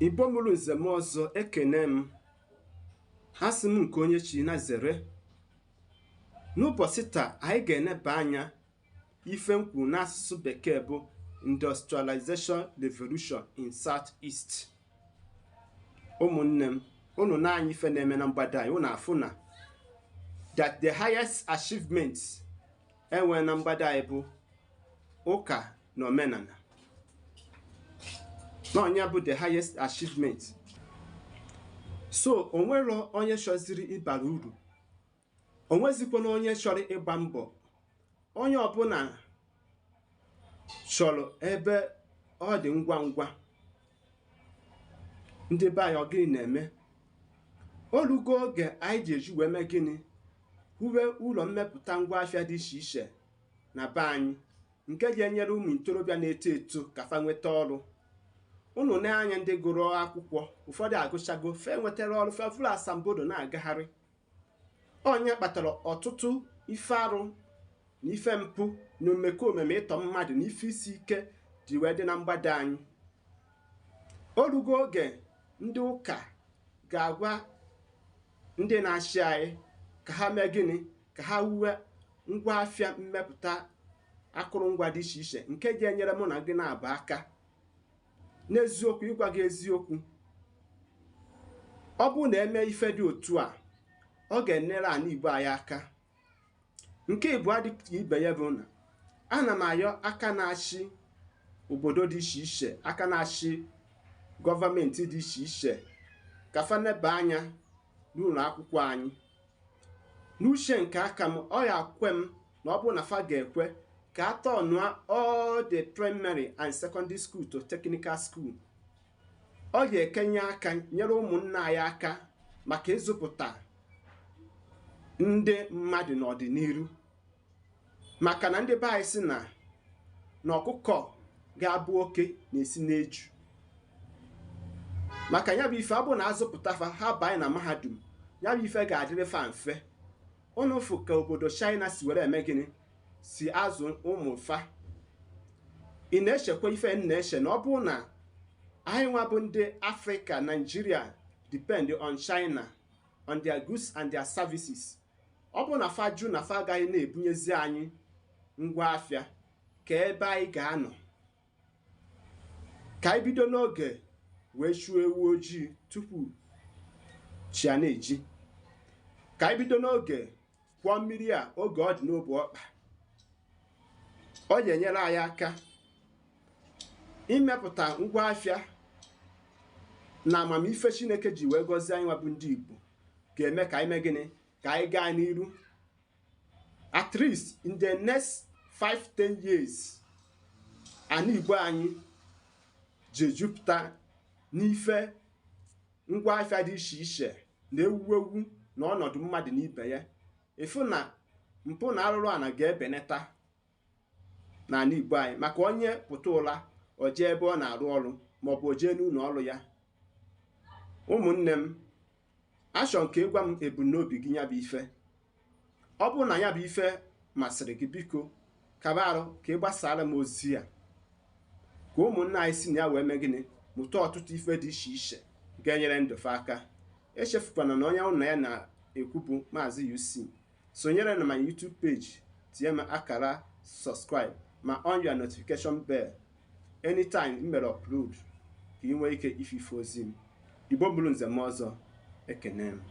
Igbo mụrụ nze m ọzọ ekene m. Asị m nke onye chi na zere. N'ụbọchị taa anyị ga-eneba anya ife nkwu n'asụsụ bekee bụ Industrialisation Revolution in South-East. Ụmụnne m, unu na-anya ife na-eme na mgbada anyị, unu afụ na that the highest achievements enwe na mgbada anyị bụ ụka na omenala. N'ọnya bụ the highest achievement. So onwero onye chọziri ịbara uru, onwezikwana onye chọrọ ịgba mbọ. Onye ọbụla chọrọ ebe ọ dị ngwa ngwa. Ndị be anyị ọ gịnị na-eme? Olugo oge anyị ji eji wee mee gịnị? Uwe ụlọ mmepụta ngwa ahịa dị iche iche na be anyị, nke ga-enyere ụmụ ntorobịa na-eto eto ka fa nweta ọrụ. Unu na-anya ndị gụrụ akwụkwọ, ụfọdụ agụchago, fe nwetara ọrụ, fe fụrụ asambodo na-agagharị. Onye kpatara ọtụtụ ife arụ na ife mpụ na omekome ma ịtọ mmadụ na ife isi ike ji wee dị na mgbada anyị. Orugo oge ndị ụka ga-agwa ndị na-achị anyị ka ha mee gịnị? Ka ha wuwe ngwa afịa mmepụta akụrụngwa dị iche iche nke ga-enyere mụ na gị na-aba aka. N'eziokwu, ịgwa gị eziokwu, ọ bụ na eme ife dị otu a, ọ ga-enyere ana Igbo anyị aka. Nke Igbo adịghị ibe ya bụ na ana m ayọ aka na-achị obodo dị iche iche, aka na-achị gọọmenti dị iche iche ka fa neba anya n'ụlọ akwụkwọ anyị. N'uche nke aka m, ọ ya kwe m na ọ bụ na fa ga-ekwe ka a tọnụọ all the primary and secondary school to technical school. Ọ ga-ekenye aka nyere ụmụnna anyị aka maka ịzụpụta ndị mmadụ n'ọdịnihu. Maka na ndị be anyị si na ọkụkọ ga-abụ oke na-esi n'eju. Maka ya bụ ife abụ na azụpụta fa ha banye na mahadum, ya bụ ife ga-adịrị fa mfe. Unu fụ ka obodo China si were eme gịnị? Si azụ ụmụ fa. Ị na-echekwa ife na-eche na ọ bụ na anyị nwa bụ ndị Africa, Nigeria depend on China, on their goods and their services. Ọ bụ na fa jụ na fa agaghị na-ebunyezi anyị ngwa afịa, ka ebe anyị ga-anọ. Ka anyị bido n'oge wee chụọ ewu ojii tupu chi a na-eji. Ka anyị bido n'oge kwụọ mmiri a oge ọ dị n'obu ọkpa. Ọ ga-enyere anyị aka imepụta ngwa afịa na amamife Chineke ji wee gọzie anyị nwabụ ndị Igbo, ga-eme ka anyị mee gịnị? Ka anyị gaa n'iru. At least in the next 5-10 years, ana Igbo anyị ji ejupụta n'ife ngwa afịa dị iche iche na ewuwewu na ọnọdụ mmadụ na ibe ya. Ịfụ na mpụ na arụrụ ana ga-ebenata n'ala Igbo anyị, maka onye pụta ụla o jee ebe ọ na-arụ ọrụ maọbụ o jee n'ụlọ ọrụ ya. Ụmụnne m, achọ nke ịgwa m ebumnobi gị ya bụ ife. Ọ bụ na ya bụ ife masịrị gị, biko kaba arụ ka ị gbasara m ozi a, ka ụmụnna anyị si na ya wee mee gịnị? Mụta ọtụtụ ife dị iche iche ga-enyere ndụfe aka. Echefukwana na onye ụnụ ya na-ekwu bụ Maazi-UC. Sonyere na my YouTube page, tinye m akara subscribe ma on your notification bell anytime m mere upload, ka ị nwee ike ife ozi m. Igbo bụrụ nze m ọzọ ekene m.